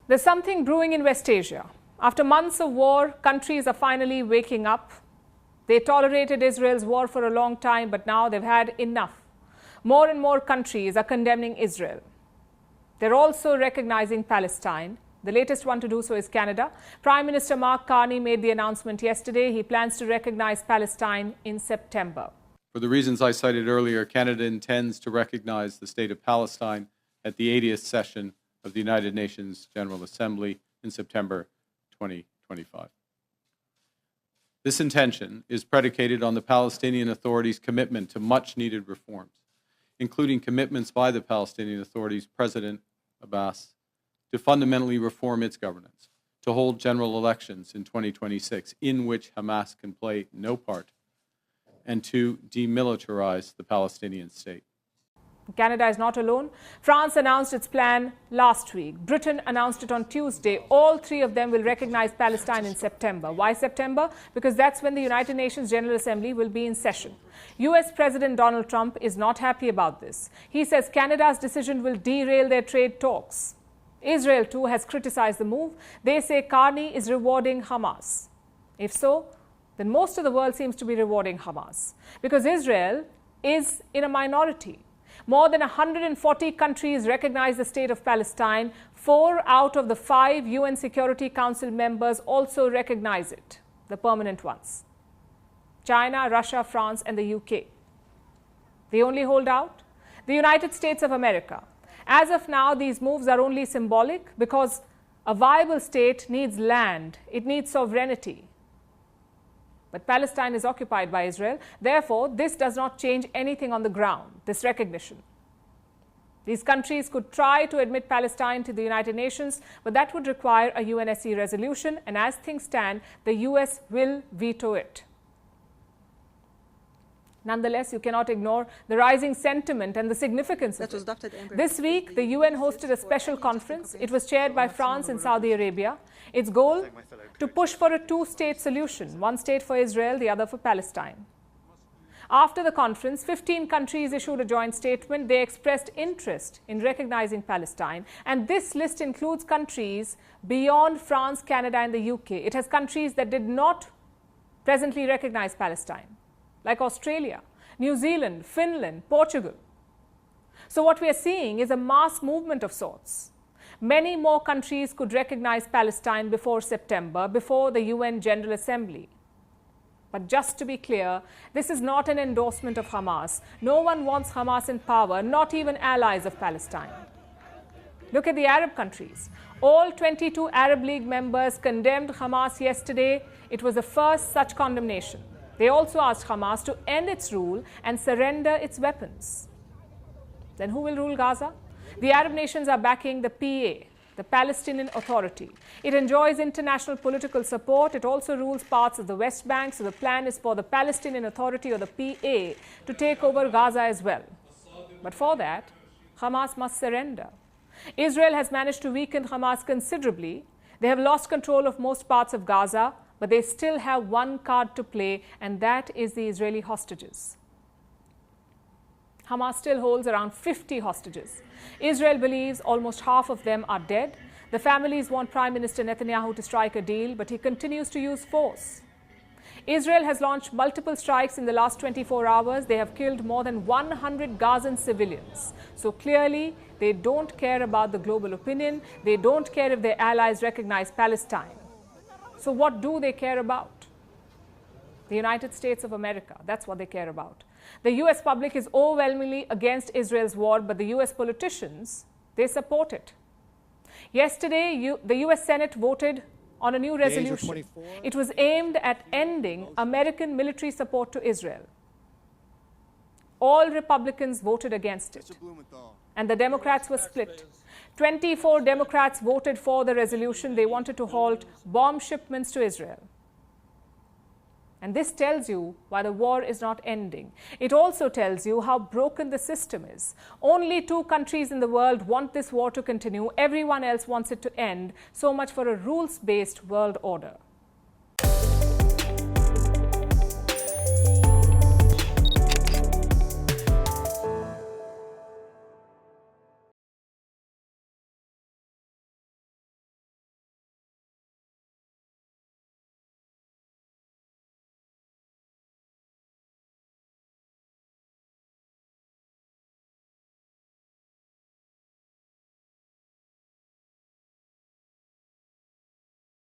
There's something brewing in West Asia. After months of war, countries are finally waking up. They tolerated Israel's war for a long time, but now they've had enough. More and more countries are condemning Israel. They're also recognizing Palestine. The latest one to do so is Canada. Prime Minister Mark Carney made the announcement yesterday. He plans to recognize Palestine in September. For the reasons I cited earlier, Canada intends to recognize the state of Palestine at the 80th session of the United Nations General Assembly in September 2025. This intention is predicated on the Palestinian Authority's commitment to much-needed reforms, including commitments by the Palestinian Authority's President Abbas to fundamentally reform its governance, to hold general elections in 2026 in which Hamas can play no part, and to demilitarize the Palestinian state. Canada is not alone. France announced its plan last week. Britain announced it on Tuesday. All three of them will recognize Palestine in September. Why September? Because that's when the United Nations General Assembly will be in session. US President Donald Trump is not happy about this. He says Canada's decision will derail their trade talks. Israel, too, has criticized the move. They say Carney is rewarding Hamas. If so, then most of the world seems to be rewarding Hamas, because Israel is in a minority. More than 140 countries recognize the state of Palestine. 4 out of the 5 UN Security Council members also recognize it, the permanent ones. China, Russia, France, and the UK. The only holdout? The United States of America. As of now, these moves are only symbolic because a viable state needs land. It needs sovereignty. But Palestine is occupied by Israel. Therefore, this does not change anything on the ground, this recognition. These countries could try to admit Palestine to the United Nations, but that would require a UNSC resolution, and as things stand, the US will veto it. Nonetheless, you cannot ignore the rising sentiment and the significance of it. This week, the UN hosted a special conference. It was chaired by France and Saudi Arabia. Its goal? To push for a two-state solution, one state for Israel, the other for Palestine. After the conference, 15 countries issued a joint statement. They expressed interest in recognizing Palestine. And this list includes countries beyond France, Canada, and the UK. It has countries that did not presently recognize Palestine, like Australia, New Zealand, Finland, Portugal. So what we are seeing is a mass movement of sorts. Many more countries could recognize Palestine before September, before the UN General Assembly. But just to be clear, this is not an endorsement of Hamas. No one wants Hamas in power, not even allies of Palestine. Look at the Arab countries. All 22 Arab League members condemned Hamas yesterday. It was the first such condemnation. They also asked Hamas to end its rule and surrender its weapons. Then who will rule Gaza? The Arab nations are backing the PA, the Palestinian Authority. It enjoys international political support. It also rules parts of the West Bank. So the plan is for the Palestinian Authority, or the PA, to take over Gaza as well. But for that, Hamas must surrender. Israel has managed to weaken Hamas considerably. They have lost control of most parts of Gaza, but they still have one card to play, and that is the Israeli hostages. Hamas still holds around 50 hostages. Israel believes almost half of them are dead. The families want Prime Minister Netanyahu to strike a deal, but he continues to use force. Israel has launched multiple strikes in the last 24 hours. They have killed more than 100 Gazan civilians. So clearly, they don't care about the global opinion. They don't care if their allies recognize Palestine. So what do they care about? The United States of America, that's what they care about. The US public is overwhelmingly against Israel's war, but the US politicians, they support it. Yesterday, the US Senate voted on a new resolution. It was aimed at ending American military support to Israel. All Republicans voted against it, and the Democrats were split. 24 Democrats voted for the resolution. They wanted to halt bomb shipments to Israel. And this tells you why the war is not ending. It also tells you how broken the system is. Only 2 countries in the world want this war to continue. Everyone else wants it to end. So much for a rules-based world order.